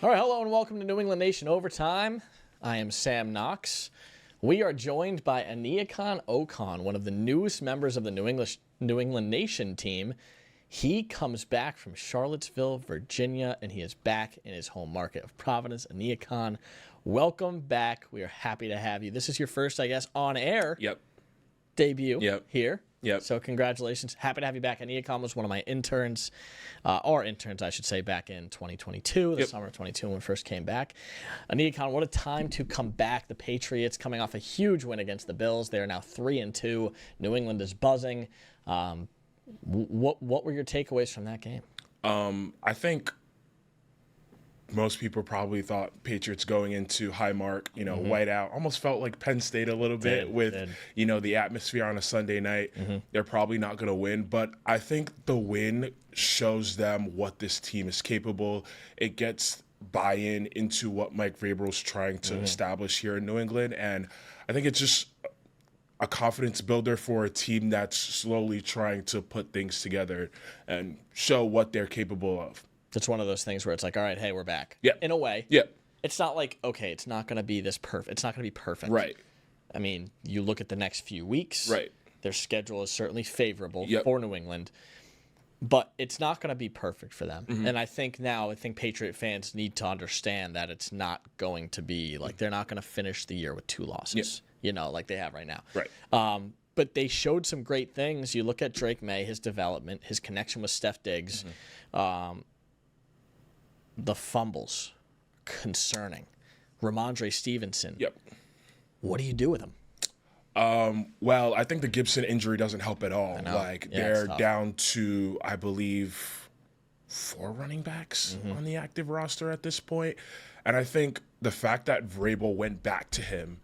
All right, hello and welcome to New England Nation Overtime. I am Sam Knox. We are joined by Aniekan Okon, one of the newest members of the New England Nation team. He comes back from Charlottesville, Virginia, and he is back in his home market of Providence. Aniekan, welcome back. We are happy to have you. This is your first, I guess, on-air debut here. Yep. So congratulations. Happy to have you back. Aniekan was one of my interns, I should say, back in 2022, the summer of 22 when we first came back. Aniekan, what a time to come back. The Patriots coming off a huge win against the Bills. They are now 3-2. New England is buzzing. What were your takeaways from that game? I think most people probably thought Patriots going into Highmark, white out, almost felt like Penn State a little bit with the atmosphere on a Sunday night. They're probably not going to win, but I think the win shows them what this team is capable. It gets buy-in into what Mike Vrabel's trying to establish here in New England, and I think it's just a confidence builder for a team that's slowly trying to put things together and show what they're capable of. It's one of those things where it's like, all right, hey, we're back. Yeah. In a way. Yeah. It's not like, okay, it's not going to be this perfect. It's not going to be perfect. Right. I mean, you look at the next few weeks. Right. Their schedule is certainly favorable for New England, but it's not going to be perfect for them. And I think Patriot fans need to understand that it's not going to be like they're not going to finish the year with 2 losses, like they have right now. Right. But they showed some great things. You look at Drake May, his development, his connection with Steph Diggs. The fumbles, concerning. Ramondre Stevenson. Yep. What do you do with him? Well, I think the Gibson injury doesn't help at all. They're down to, I believe, 4 running backs on the active roster at this point. And I think the fact that Vrabel went back to him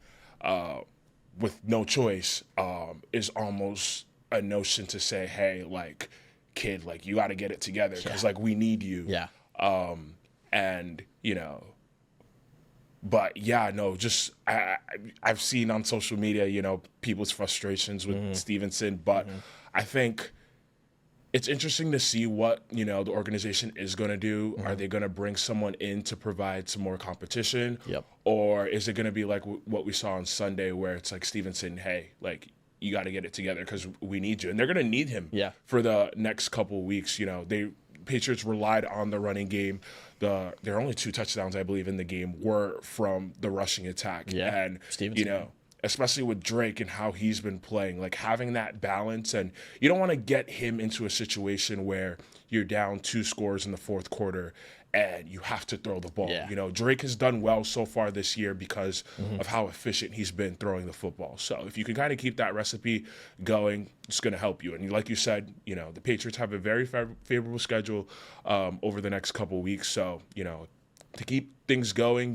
with no choice is almost a notion to say, hey, kid, you got to get it together because, we need you. Yeah. I've seen on social media, people's frustrations with Stevenson, but I think it's interesting to see what, the organization is going to do. Are they going to bring someone in to provide some more competition? Yep. Or is it going to be like what we saw on Sunday where it's like Stevenson, hey, you got to get it together because we need you. And they're going to need him for the next couple of weeks. Patriots relied on the running game. Their only 2 touchdowns, I believe, in the game were from the rushing attack. Yeah. And, Stevenson. especially with Drake and how he's been playing, having that balance. And you don't want to get him into a situation where you're down 2 scores in the fourth quarter and you have to throw the ball. Yeah. Drake has done well so far this year because of how efficient he's been throwing the football. So if you can kind of keep that recipe going, it's going to help you. And like you said, the Patriots have a very favorable schedule over the next couple of weeks. So, to keep things going,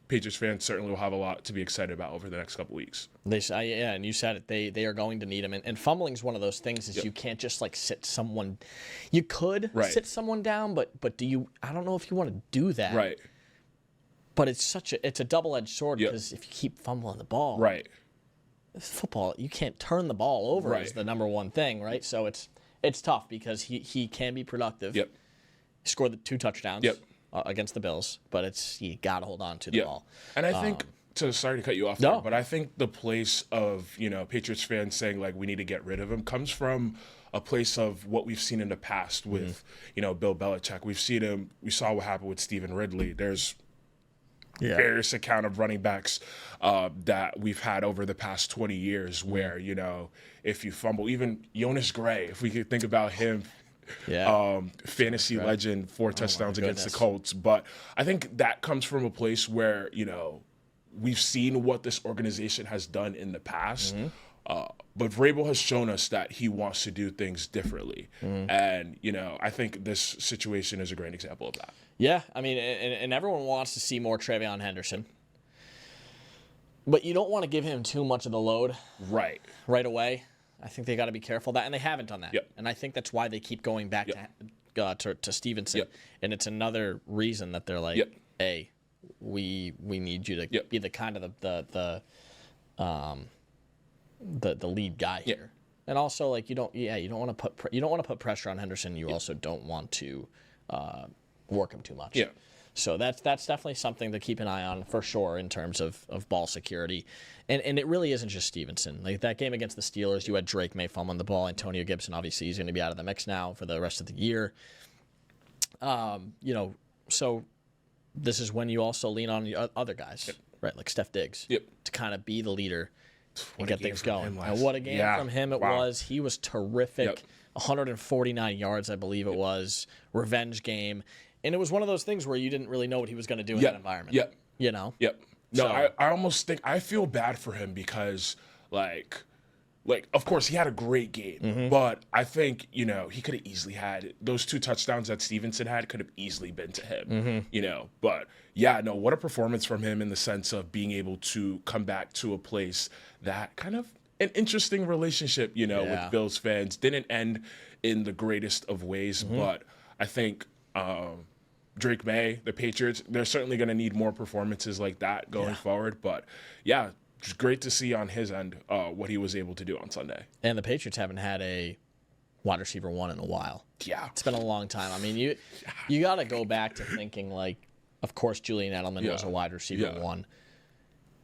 Patriots fans certainly will have a lot to be excited about over the next couple of weeks. And you said it. They are going to need him. And fumbling is one of those things is you can't just sit someone. You could sit someone down, but do you? I don't know if you want to do that. Right. But it's a double-edged sword because if you keep fumbling the ball, football, you can't turn the ball over is the number one thing, right? So it's tough because he can be productive. Yep. He scored the 2 touchdowns. Yep. Against the Bills, but you got to hold on to the ball. And I think, sorry to cut you off there, but I think the place of, Patriots fans saying, we need to get rid of him comes from a place of what we've seen in the past with, Bill Belichick. We saw what happened with Stephen Ridley. There's various account of running backs that we've had over the past 20 years where, if you fumble, even Jonas Gray, if we could think about him, fantasy legend, 4 touchdowns against the Colts. But I think that comes from a place where, we've seen what this organization has done in the past. But Vrabel has shown us that he wants to do things differently. And, I think this situation is a great example of that. Yeah, I mean, and everyone wants to see more Travion Henderson. But you don't want to give him too much of the load right away. I think they got to be careful of that, and they haven't done that. And I think that's why they keep going back to Stevenson. And it's another reason that they're like, hey, we need you to be the kind of the lead guy here. And also, you don't want to put pressure on Henderson. You also don't want to work him too much. So that's definitely something to keep an eye on for sure in terms of ball security. And it really isn't just Stevenson. Like that game against the Steelers, you had Drake May fumbling the ball. Antonio Gibson, obviously, he's going to be out of the mix now for the rest of the year. So this is when you also lean on the other guys, right? Like Steph Diggs, to kind of be the leader and get things going. And what a game from him it was. He was terrific. 149 yards, I believe it was. Revenge game. And it was one of those things where you didn't really know what he was going to do in that environment. You know? No, so, I almost think I feel bad for him because, like of course he had a great game, but I think he could have easily had those 2 touchdowns that Stevenson had could have easily been to him, But what a performance from him in the sense of being able to come back to a place that kind of an interesting relationship, with Bills fans didn't end in the greatest of ways, but I think. Drake May, the Patriots, they're certainly going to need more performances like that going forward. But, it's great to see on his end what he was able to do on Sunday. And the Patriots haven't had a wide receiver 1 in a while. Yeah. It's been a long time. I mean, you got to go back to thinking, like, of course, Julian Edelman was a wide receiver 1.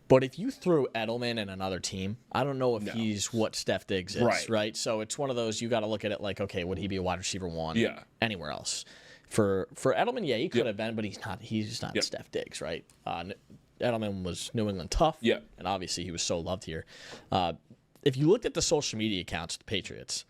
But if you threw Edelman in another team, I don't know if he's what Steph Diggs is, right? So it's one of those, you got to look at it like, okay, would he be a wide receiver 1 anywhere else? For Edelman, he could have been, but he's not. He's not Steph Diggs, right? Edelman was New England tough, and obviously he was so loved here. If you looked at the social media accounts of the Patriots,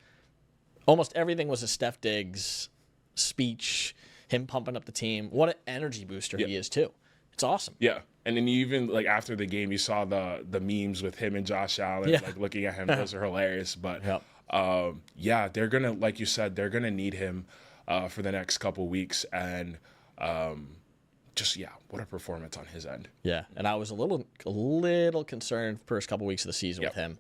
almost everything was a Steph Diggs speech, him pumping up the team. What an energy booster he is too. It's awesome. Yeah, and then you even after the game, you saw the memes with him and Josh Allen, looking at him. Those are hilarious. But they're gonna, like you said, they're gonna need him. For the next couple weeks, and what a performance on his end. Yeah, and I was a little concerned first couple weeks of the season with him,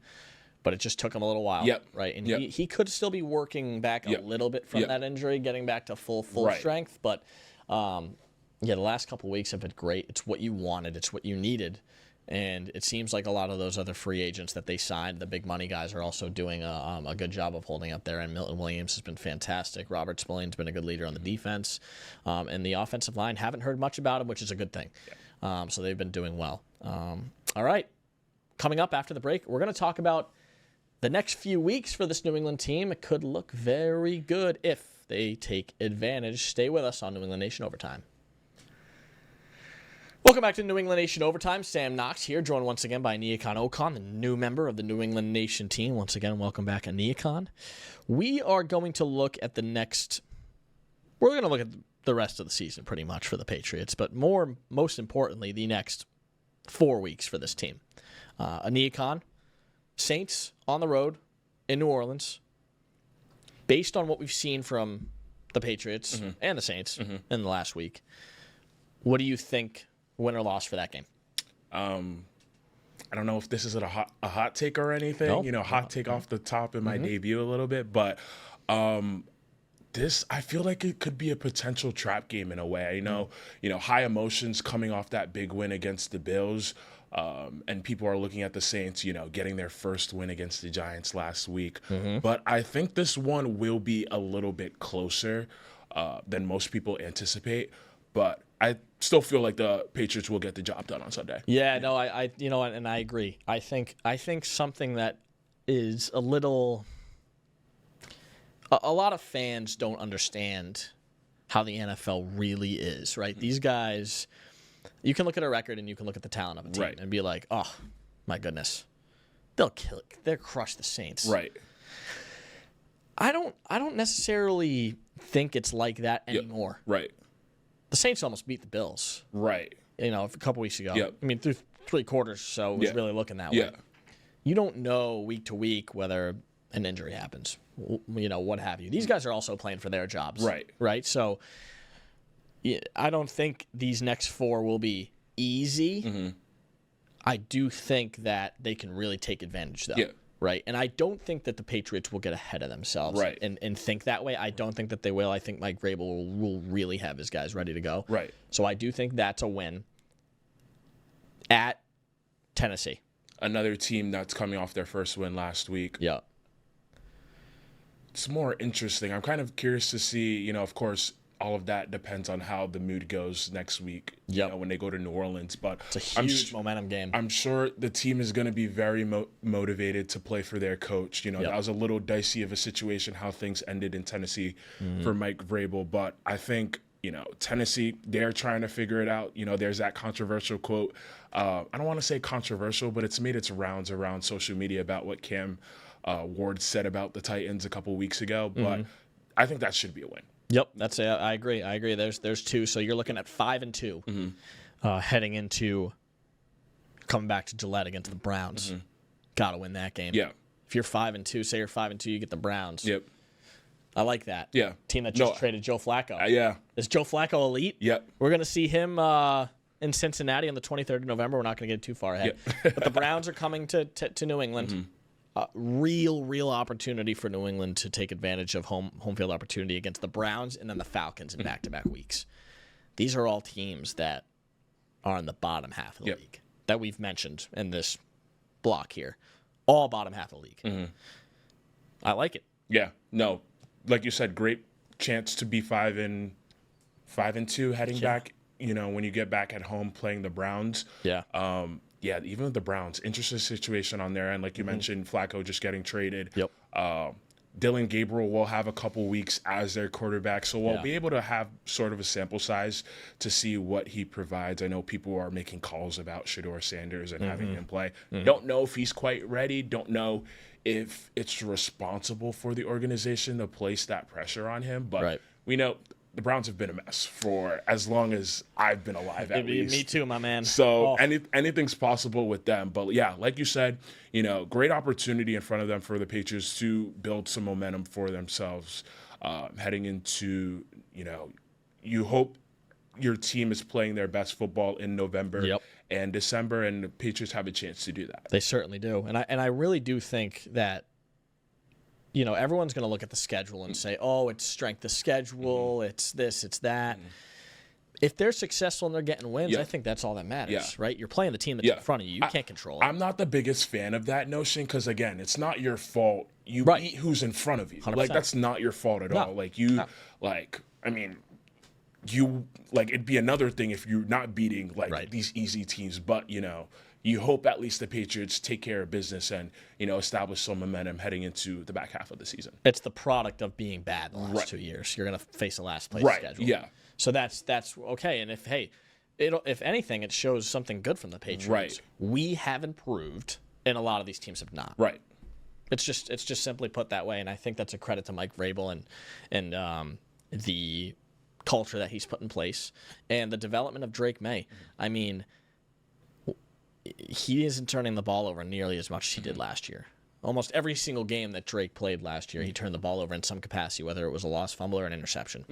but it just took him a little while, right? And he could still be working back a little bit from that injury, getting back to full strength, but the last couple weeks have been great. It's what you wanted, it's what you needed. And it seems like a lot of those other free agents that they signed, the big money guys, are also doing a good job of holding up there. And Milton Williams has been fantastic. Robert Spillane's been a good leader on the defense. And the offensive line, haven't heard much about him, which is a good thing. So they've been doing well. All right. Coming up after the break, we're going to talk about the next few weeks for this New England team. It could look very good if they take advantage. Stay with us on New England Nation Overtime. Welcome back to New England Nation Overtime. Sam Knox here, joined once again by Aniekan Okon, the new member of the New England Nation team. Once again, welcome back, Aniekan. We are going to look at we're going to look at the rest of the season pretty much for the Patriots, but most importantly, the next 4 weeks for this team. Aniekan, Saints on the road in New Orleans. Based on what we've seen from the Patriots and the Saints in the last week, what do you think? Win or loss for that game? I don't know if this is a hot take or anything. Hot take off the top in my debut a little bit, but this, I feel like it could be a potential trap game in a way. High emotions coming off that big win against the Bills, and people are looking at the Saints, getting their first win against the Giants last week. But I think this one will be a little bit closer than most people anticipate. But I still feel like the Patriots will get the job done on Sunday. Yeah, no, I and I agree. I think something that is a little. A lot of fans don't understand how the NFL really is, right? These guys, you can look at a record and you can look at the talent of a team and be like, oh, my goodness, they'll crush the Saints. Right. I don't necessarily think it's like that anymore. Right. The Saints almost beat the Bills. Right. A couple weeks ago. I mean, through 3 quarters or so, it was really looking that way. You don't know week to week whether an injury happens, what have you. These guys are also playing for their jobs. Right? So I don't think these next 4 will be easy. I do think that they can really take advantage, though. Right? And I don't think that the Patriots will get ahead of themselves and think that way. I don't think that they will. I think Mike Vrabel will really have his guys ready to go. Right. So I do think that's a win at Tennessee. Another team that's coming off their first win last week. It's more interesting. I'm kind of curious to see, of course, all of that depends on how the mood goes next week, when they go to New Orleans. But it's a huge momentum game. I'm sure the team is going to be very motivated to play for their coach. That was a little dicey of a situation how things ended in Tennessee for Mike Vrabel. But I think, Tennessee, they're trying to figure it out. There's that controversial quote. I don't want to say controversial, but it's made its rounds around social media about what Cam Ward said about the Titans a couple weeks ago. But I think that should be a win. Yep, I agree. There's two. So you're looking at 5-2 heading into coming back to Gillette against the Browns. Got to win that game. Yeah. If you're 5-2, say you're 5-2, you get the Browns. Yep. I like that. Yeah. Team that just traded Joe Flacco. Yeah. Is Joe Flacco elite? Yep. We're going to see him in Cincinnati on the 23rd of November. We're not going to get too far ahead. But the Browns are coming to New England. Real opportunity for New England to take advantage of home field opportunity against the Browns and then the Falcons in back-to-back weeks. These are all teams that are in the bottom half of the league that we've mentioned in this block here. All bottom half of the league. I like it. Yeah. No. Like you said, great chance to be 5-2 heading back. When you get back at home playing the Browns. Yeah. Even with the Browns, interesting situation on their end. Like you mentioned, Flacco just getting traded. Yep. Dylan Gabriel will have a couple weeks as their quarterback, so we'll be able to have sort of a sample size to see what he provides. I know people are making calls about Shedeur Sanders and having him play. Don't know if he's quite ready. Don't know if it's responsible for the organization to place that pressure on him. But we know the Browns have been a mess for as long as I've been alive, at least. Me too, my man. So anything's possible with them. But, yeah, like you said, great opportunity in front of them for the Patriots to build some momentum for themselves heading into, you hope your team is playing their best football in November and December, and the Patriots have a chance to do that. They certainly do. And I really do think that everyone's going to look at the schedule and say, oh, it's strength of schedule, it's this, it's that. If they're successful and they're getting wins, I think that's all that matters, right? You're playing the team that's in front of you. You can't control it. I'm not the biggest fan of that notion because, again, it's not your fault. You eat who's in front of you. 100%. Like, that's not your fault at all. Like, it'd be another thing if you're not beating, these easy teams. But, you hope at least the Patriots take care of business and, establish some momentum heading into the back half of the season. It's the product of being bad the last 2 years. You're going to face a last place schedule. Yeah. So that's okay. And if anything, it shows something good from the Patriots. Right. We have improved, and a lot of these teams have not. Right. It's just simply put that way, and I think that's a credit to Mike Vrabel and the culture that he's put in place and the development of Drake May. I mean, he isn't turning the ball over nearly as much as he did last year. Almost every single game that Drake played last year, he turned the ball over in some capacity, whether it was a lost fumble or an interception.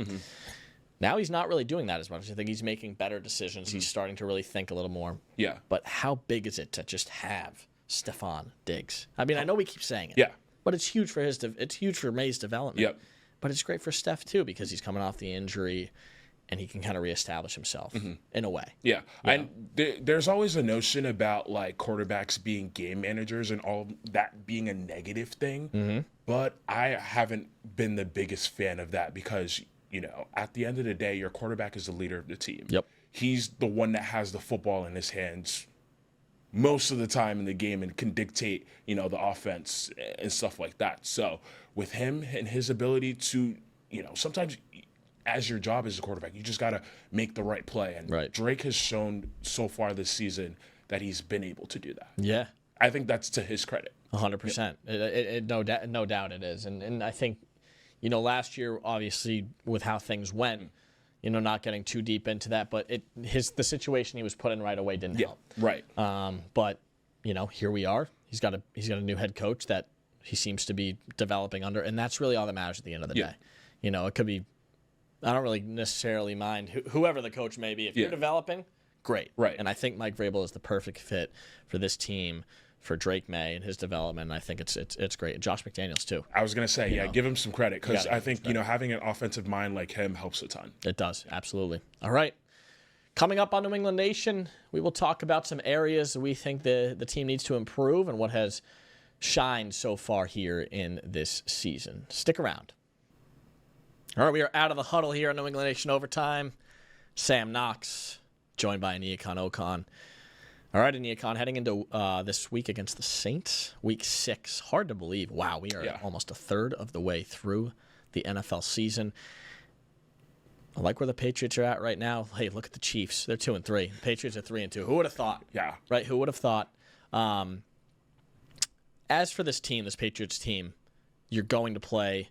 Now he's not really doing that as much. I think he's making better decisions. He's starting to really think a little more. Yeah. But how big is it to just have Stephon Diggs? I mean, I know we keep saying it. Yeah. But it's huge for it's huge for May's development. Yep. But it's great for Steph too because he's coming off the injury and he can kind of reestablish himself in a way. Yeah. And there's always a notion about quarterbacks being game managers and all that being a negative thing. But I haven't been the biggest fan of that because, at the end of the day, your quarterback is the leader of the team. Yep. He's the one that has the football in his hands most of the time in the game and can dictate, the offense and stuff like that. So with him and his ability to, sometimes as your job as a quarterback, you just got to make the right play. And Drake has shown so far this season that he's been able to do that. Yeah. I think that's to his credit. 100%. No doubt it is. And I think, last year, obviously, with how things went, not getting too deep into that, but the situation he was put in right away didn't help. Right. But here we are. He's got a new head coach that he seems to be developing under, and that's really all that matters at the end of the day. It could be. I don't really necessarily mind whoever the coach may be. If you're developing, great. Right. And I think Mike Vrabel is the perfect fit for this team, for Drake May and his development. And I think it's great. Josh McDaniels too. I was going to say, give him some credit because I think, having an offensive mind like him helps a ton. It does. Absolutely. All right. Coming up on New England Nation, we will talk about some areas we think the team needs to improve and what has shined so far here in this season. Stick around. All right, we are out of the huddle here on New England Nation Overtime. Sam Knox, joined by Aniekan Okon. All right, Aniekan, heading into this week against the Saints, week 6. Hard to believe. Wow, we are almost a third of the way through the NFL season. I like where the Patriots are at right now. Hey, look at the Chiefs. They're 2-3. The Patriots are 3-2. Who would have thought? Yeah. Right, who would have thought? As for this team, this Patriots team, you're going to play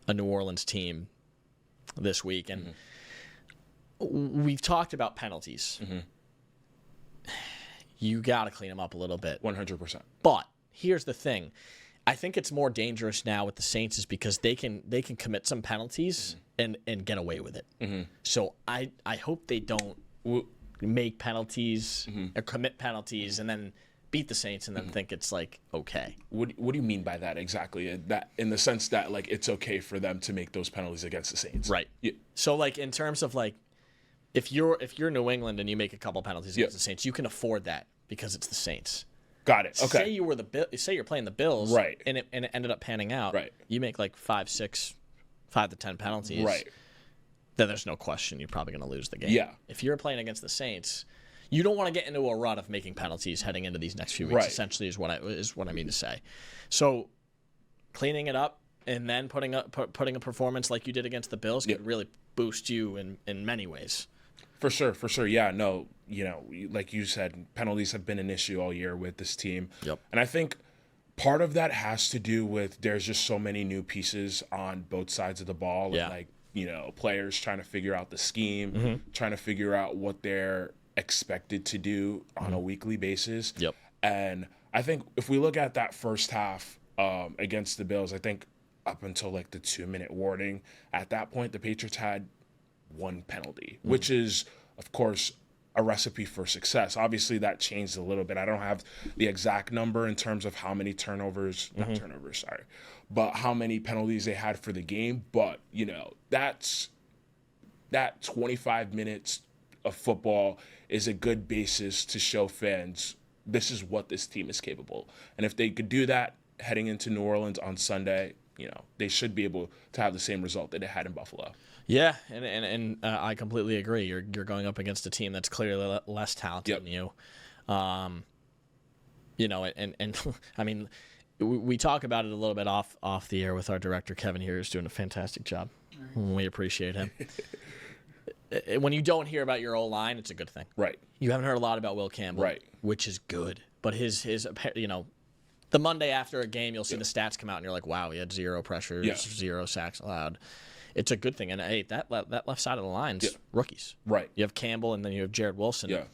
a New Orleans team this week, and we've talked about penalties. You got to clean them up a little bit. 100%. But here's the thing. I think it's more dangerous now with the Saints is because they can commit some penalties and get away with it. So I hope they don't make penalties or commit penalties and then beat the Saints and then think it's like okay. What do you mean by that exactly? That in the sense that like it's okay for them to make those penalties against the Saints, right? Yeah. So like in terms of like if you're New England and you make a couple penalties against the Saints, you can afford that because it's the Saints. Got it. Okay. Say you're playing the Bills, right? And it ended up panning out, right? You make like 5 to 10 penalties, right? Then there's no question you're probably going to lose the game. Yeah. If you're playing against the Saints, you don't want to get into a rut of making penalties heading into these next few weeks. Right. Essentially, is what I mean to say. So, cleaning it up and then putting a performance like you did against the Bills could really boost you in many ways. For sure. Yeah, no, like you said, penalties have been an issue all year with this team. Yep. And I think part of that has to do with there's just so many new pieces on both sides of the ball. Yeah. Like, players trying to figure out the scheme, trying to figure out what they're expected to do on a weekly basis. Yep. And I think if we look at that first half against the Bills, I think up until like the 2-minute warning, at that point, the Patriots had one penalty, which is, of course, a recipe for success. Obviously, that changed a little bit. I don't have the exact number in terms of how many but how many penalties they had for the game. But, that 25 minutes of football is a good basis to show fans this is what this team is capable. And if they could do that heading into New Orleans on Sunday, they should be able to have the same result that they had in Buffalo. Yeah, and I completely agree. You're going up against a team that's clearly less talented than you. And I mean, we talk about it a little bit off the air with our director Kevin here, who's doing a fantastic job. We appreciate him. When you don't hear about your O-line, it's a good thing. Right. You haven't heard a lot about Will Campbell, right, which is good. But his the Monday after a game, you'll see the stats come out, and you're like, wow, he had 0 pressures, 0 sacks allowed. It's a good thing. And, hey, that left side of the line's rookies. Right. You have Campbell, and then you have Jared Wilson. Yeah.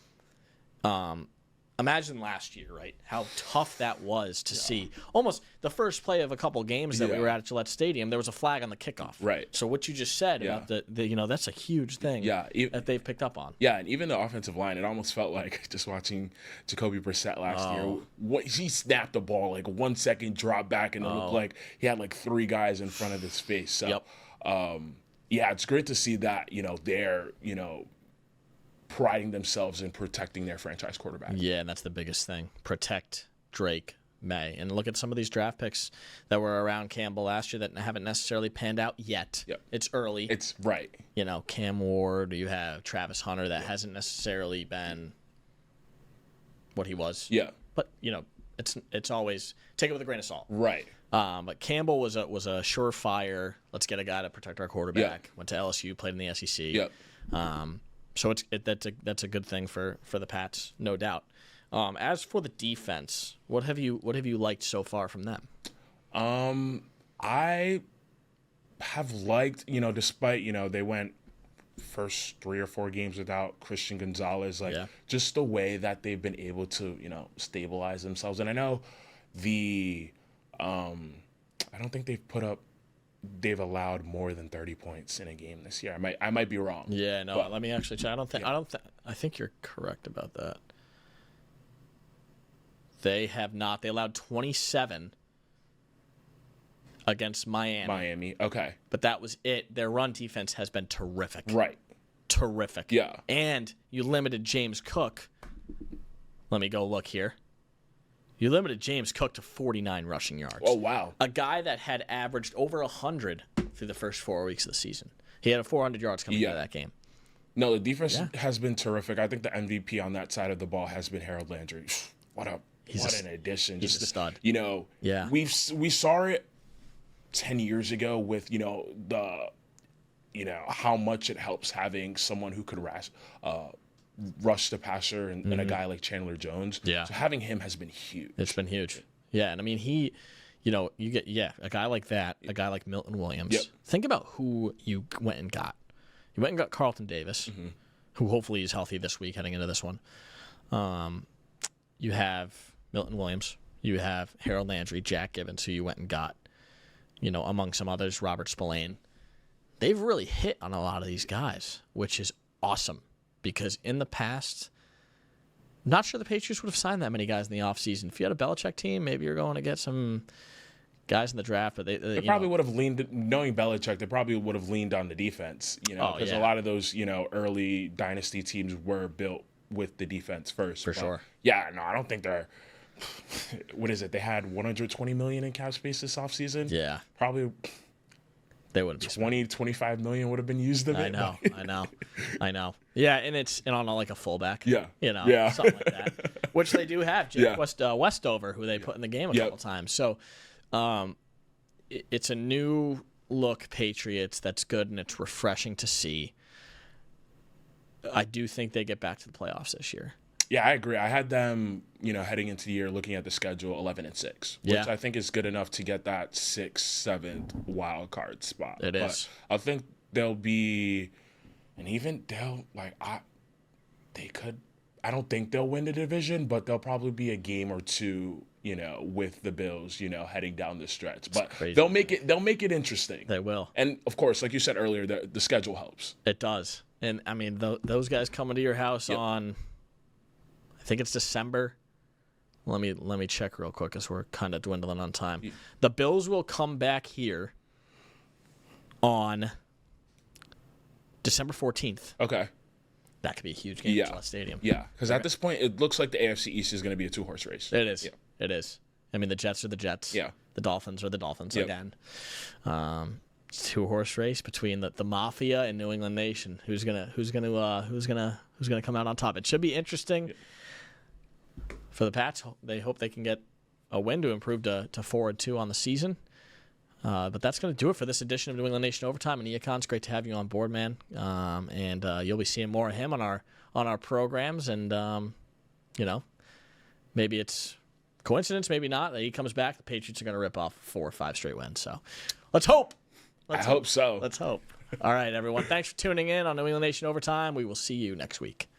Imagine last year, right, how tough that was to see. Almost the first play of a couple games that we were at Gillette Stadium, there was a flag on the kickoff. Right. So what you just said about that's a huge thing that they've picked up on. Yeah, and even the offensive line, it almost felt like just watching Jacoby Brissett last year. He snapped the ball, like 1 second, drop back, and it looked like he had like 3 guys in front of his face. So, it's great to see that, they're, priding themselves in protecting their franchise quarterback. Yeah, and that's the biggest thing. Protect Drake May. And look at some of these draft picks that were around Campbell last year that haven't necessarily panned out yet. Yep. It's early. It's right. Cam Ward, you have Travis Hunter that hasn't necessarily been what he was. Yeah. But, it's always take it with a grain of salt. Right. But Campbell was a surefire, let's get a guy to protect our quarterback. Went to LSU, played in the SEC. Yep. So that's a good thing for the Pats, no doubt. As for the defense, what have you liked so far from them? I have liked, despite they went first 3 or 4 games without Christian Gonzalez, just the way that they've been able to stabilize themselves. And I know I don't think they've allowed more than 30 points in a game this year. I might be wrong. Yeah, no. Let me actually check. I think you're correct about that. They have not. They allowed 27 against Miami. Okay. But that was it. Their run defense has been terrific. Right. Terrific. Yeah. And you limited James Cook. Let me go look here. You limited James Cook to 49 rushing yards. Oh, wow. A guy that had averaged over 100 through the first 4 weeks of the season. He had 400 yards coming into that game. No, the defense has been terrific. I think the MVP on that side of the ball has been Harold Landry. What an addition. He's a stud. You know, we saw it 10 years ago with, how much it helps having someone who could rush the passer and a guy like Chandler Jones. Yeah. So having him has been huge. It's been huge. Yeah, and I mean, he, you get, a guy like that, a guy like Milton Williams. Yep. Think about who you went and got. You went and got Carlton Davis, who hopefully is healthy this week heading into this one. You have Milton Williams. You have Harold Landry, Jack Gibbons, who you went and got, among some others, Robert Spillane. They've really hit on a lot of these guys, which is awesome because in the past, not sure the Patriots would have signed that many guys in the offseason. If you had a Belichick team, maybe you're going to get some guys in the draft, but they probably would have leaned, knowing Belichick, they probably would have leaned on the defense, because a lot of those, early dynasty teams were built with the defense first. For sure. Yeah, no, I don't think they're, what is it? They had $120 million in cap space this offseason. Yeah. Probably they would have 20, 25 million would have been used of it. I know. Yeah, and on like a fullback. Yeah. Something like that. Which they do have, Jake Westover, who they put in the game a couple times. So it's a new look Patriots that's good and it's refreshing to see. I do think they get back to the playoffs this year. Yeah, I agree. I had them, heading into the year looking at the schedule 11-6, which I think is good enough to get that 6th, 7th wild card spot. It is. I think they'll be, and even I don't think they'll win the division, but they'll probably be a game or two, with the Bills, heading down the stretch. But they'll make it interesting. They will. And of course, like you said earlier, the schedule helps. It does. And I mean, those guys coming to your house on, I think it's December. Let me check real quick because we're kind of dwindling on time. Yeah. The Bills will come back here on December 14th. Okay. That could be a huge game at Gillette Stadium. Yeah, because at this point, it looks like the AFC East is going to be a two-horse race. It is. Yeah. It is. I mean, the Jets are the Jets. Yeah. The Dolphins are the Dolphins again. It's a two-horse race between the Mafia and New England Nation. Who's gonna come out on top? It should be interesting. Yeah. For the Pats, they hope they can get a win to improve to 4-2 on the season. But that's going to do it for this edition of New England Nation Overtime. And Aniekan, it's great to have you on board, man. And you'll be seeing more of him on our programs. And maybe it's coincidence, maybe not, that he comes back. The Patriots are going to rip off 4 or 5 straight wins. So let's hope. I hope so. Let's hope. All right, everyone. Thanks for tuning in on New England Nation Overtime. We will see you next week.